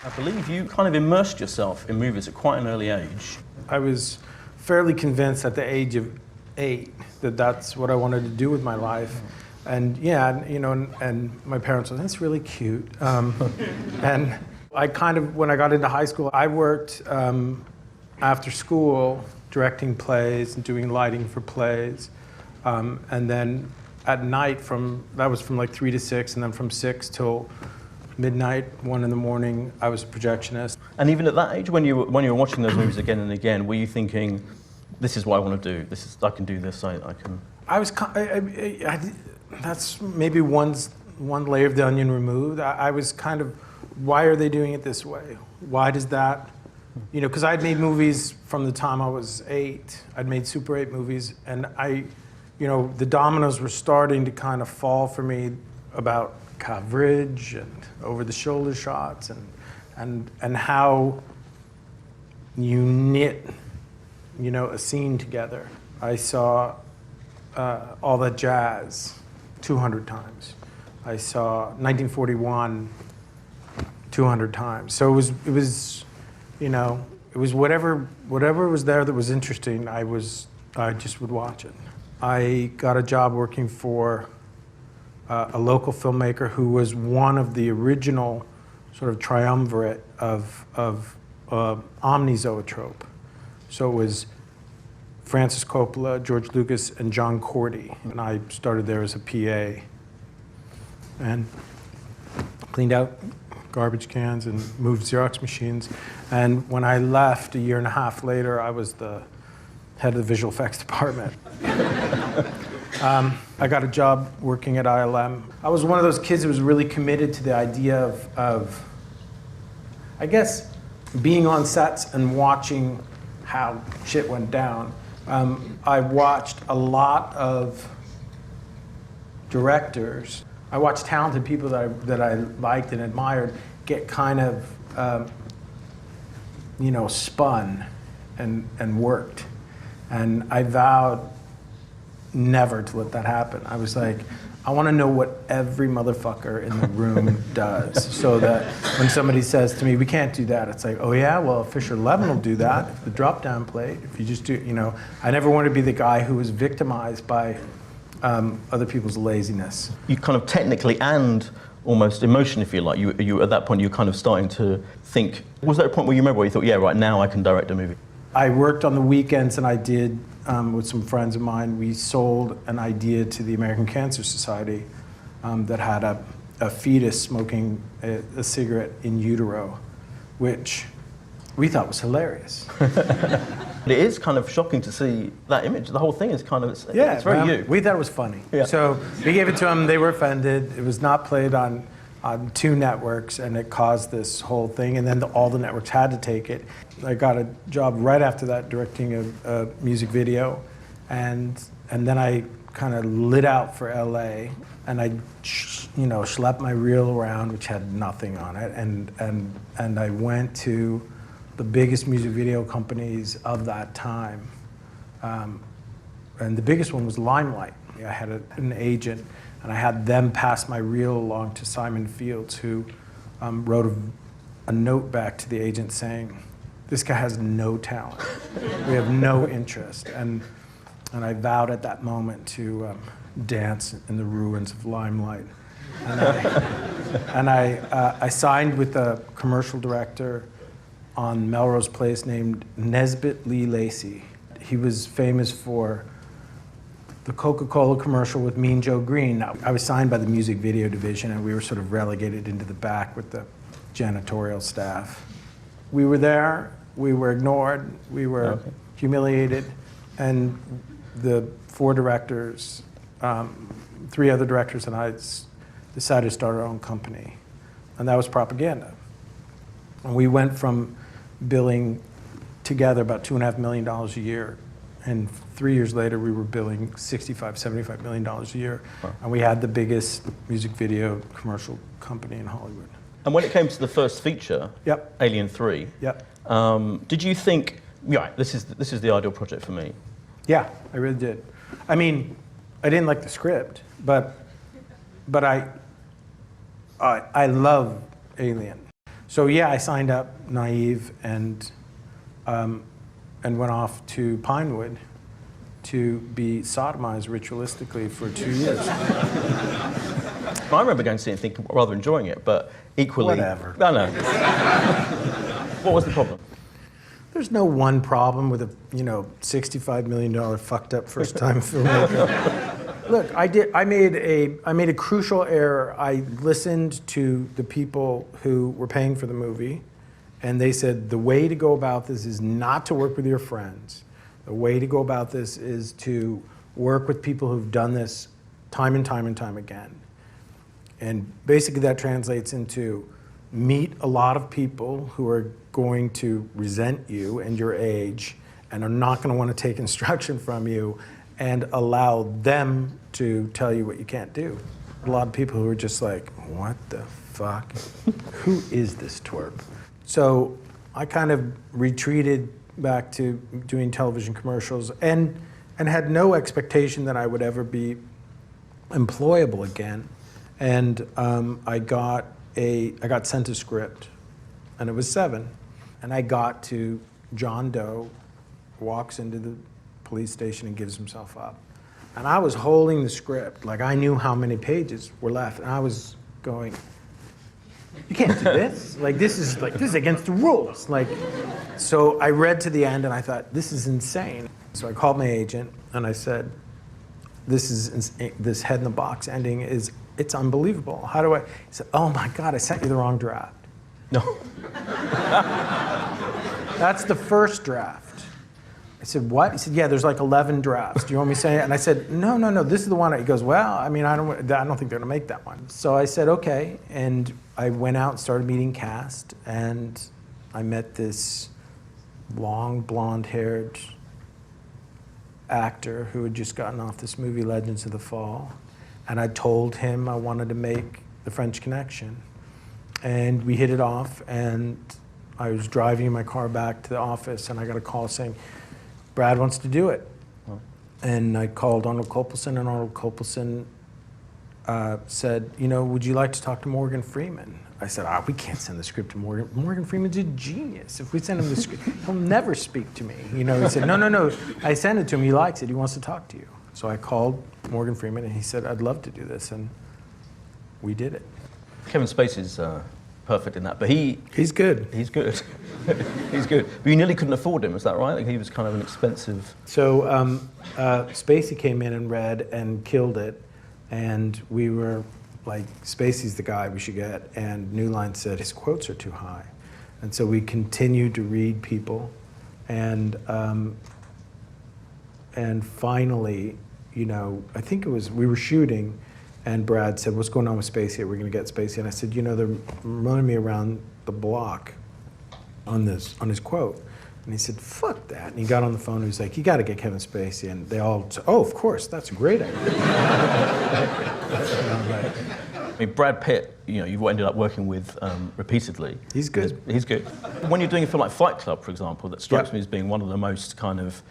I believe you kind of immersed yourself in movies at quite an early age. I was fairly convinced at the age of 8 that that's what I wanted to do with my life. And yeah, you know, and my parents were, that's really cute. And I kind of, when I got into high school, I worked after school directing plays and doing lighting for plays. And then at night, that was from like 3 to 6, and then from 6 till midnight, 1 in the morning, I was a projectionist. And even at that age, when you were watching those movies again and again, were you thinking, this is what I want to do, I can do this, I can... I was, that's maybe one layer of the onion removed. I was kind of, why are they doing it this way? Why does that, you know, because I'd made movies from the time I was 8. I'd made Super 8 movies, and you know, the dominoes were starting to kind of fall for me about coverage and over-the-shoulder shots and how you knit, you know, a scene together. I saw All That Jazz 200 times. I saw 1941 200 times. So it was, you know, it was whatever was there that was interesting. I just would watch it. I got a job working for a local filmmaker who was one of the original sort of triumvirate of omnizoetrope. So it was Francis Coppola, George Lucas, and John Cordy. And I started there as a PA and cleaned out garbage cans and moved Xerox machines. And when I left a year and a half later, I was the head of the visual effects department. I got a job working at ILM. I was one of those kids who was really committed to the idea of I guess, being on sets and watching how shit went down. I watched a lot of directors. I watched talented people that I liked and admired get kind of, you know, spun and worked. And I vowed never to let that happen. I was like, I want to know what every motherfucker in the room does, so that when somebody says to me, we can't do that, it's like, oh yeah, well, Fisher Levin will do that, if the drop-down plate, if you just do, you know. I never wanted to be the guy who was victimized by other people's laziness. You kind of technically and almost emotionally, if you like, you at that point, you're kind of starting to think, was there a point where you remember where you thought, yeah, right, now I can direct a movie? I worked on the weekends, and I did, with some friends of mine, we sold an idea to the American Cancer Society that had a fetus smoking a cigarette in utero, which we thought was hilarious. It is kind of shocking to see that image. The whole thing is kind of, it's very you. We thought it was funny. Yeah. So we gave it to them, they were offended. It was not played on 2 networks, and it caused this whole thing, and then all the networks had to take it. I got a job right after that directing a music video, and then I kind of lit out for LA, and I schlepped my reel around, which had nothing on it, and I went to the biggest music video companies of that time, and the biggest one was Limelight. I had an agent, and I had them pass my reel along to Simon Fields, who wrote a note back to the agent saying, this guy has no talent. We have no interest. And I vowed at that moment to dance in the ruins of Limelight. And I signed with a commercial director on Melrose Place named Nesbitt Lee Lacey. He was famous for the Coca-Cola commercial with Mean Joe Green. I was signed by the music video division, and we were sort of relegated into the back with the janitorial staff. We were there, we were ignored, we were humiliated, and the 4 directors, 3 other directors and I decided to start our own company, and that was Propaganda. And we went from billing together about $2.5 million a year, and 3 years later we were billing $65–75 million a year, and we had the biggest music video commercial company in Hollywood. And when it came to the first feature, Alien 3, did you think, yeah, this is the ideal project for me? Yeah, I really did. I mean, I didn't like the script, but I love Alien. So yeah, I signed up naive and went off to Pinewood to be sodomized ritualistically for 2 years. I remember going to see it and thinking, rather enjoying it, but equally... Whatever. No, no. What was the problem? There's no one problem with a $65 million fucked up first time filmmaker. Look, I made a crucial error. I listened to the people who were paying for the movie, and they said the way to go about this is not to work with your friends. The way to go about this is to work with people who've done this time and time and time again. And basically that translates into meet a lot of people who are going to resent you and your age and are not going to want to take instruction from you, and allow them to tell you what you can't do. A lot of people who are just like, what the fuck? Who is this twerp? So I kind of retreated back to doing television commercials and had no expectation that I would ever be employable again. And I got sent a script, and it was 7. And I got to John Doe walks into the police station and gives himself up. And I was holding the script, like I knew how many pages were left, and I was going, you can't do this. This is against the rules. So I read to the end and I thought, this is insane. So I called my agent and I said, this head in the box ending it's unbelievable. How do I? He said, oh my God, I sent you the wrong draft. No. That's the first draft. I said, what? He said, yeah, there's 11 drafts. Do you want me to say it? And I said, no, this is the one. He goes, well, I don't think they're gonna make that one. So I said, okay. And I went out and started meeting cast, and I met this long, blonde-haired actor who had just gotten off this movie, Legends of the Fall. And I told him I wanted to make The French Connection. And we hit it off, and I was driving in my car back to the office, and I got a call saying, Brad wants to do it. Oh. And I called Arnold Kopelson, and Arnold Kopelson said, would you like to talk to Morgan Freeman? I said, we can't send the script to Morgan. Morgan Freeman's a genius. If we send him the script, he'll never speak to me. He said, no. I sent it to him. He likes it. He wants to talk to you. So I called Morgan Freeman, and he said, I'd love to do this. And we did it. Kevin Spacey's perfect in that, but he's good. He's good. He's good. But you nearly couldn't afford him, is that right? He was kind of an expensive... So Spacey came in and read and killed it, and we were like, Spacey's the guy we should get, and New Line said his quotes are too high. And so we continued to read people, and finally, I think we were shooting, and Brad said, what's going on with Spacey? We're going to get Spacey. And I said, they're running me around the block on his quote. And he said, fuck that. And he got on the phone and he was like, you got to get Kevin Spacey. And they all said, oh, of course, that's a great idea. Brad Pitt, you've ended up working with repeatedly. He's good. He's good. When you're doing a film like Fight Club, for example, that strikes me as being one of the most kind of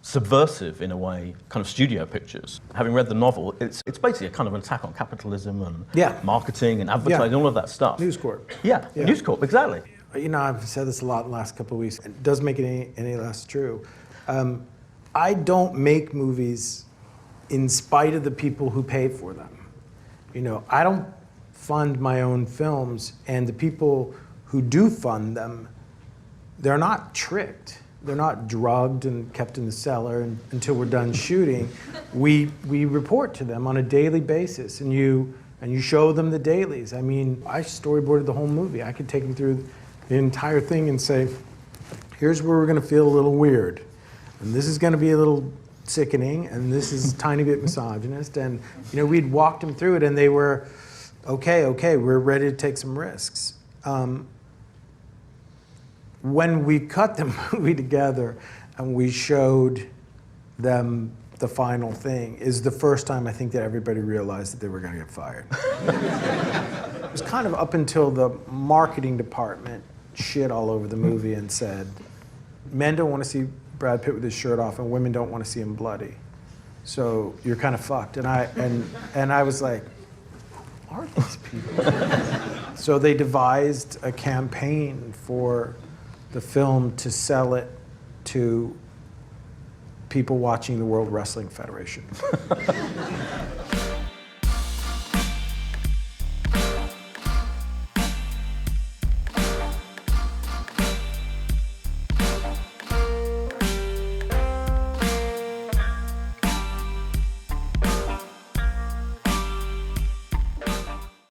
subversive, in a way, kind of studio pictures. Having read the novel, it's basically a kind of an attack on capitalism and marketing and advertising, all of that stuff. News Corp. Yeah, News Corp, exactly. I've said this a lot in the last couple of weeks. It doesn't make it any less true. I don't make movies in spite of the people who pay for them. I don't fund my own films, and the people who do fund them, they're not tricked. They're not drugged and kept in the cellar until we're done shooting. We report to them on a daily basis, and you show them the dailies. I storyboarded the whole movie. I could take them through the entire thing and say, here's where we're going to feel a little weird, and this is going to be a little sickening, and this is a tiny bit misogynist. And we'd walked them through it, and they were, okay, we're ready to take some risks. When we cut the movie together and we showed them the final thing, is the first time I think that everybody realized that they were going to get fired. It was kind of up until the marketing department shit all over the movie and said, men don't want to see Brad Pitt with his shirt off, and women don't want to see him bloody. So you're kind of fucked. And I was like, who are these people? So they devised a campaign for the film to sell it to people watching the World Wrestling Federation.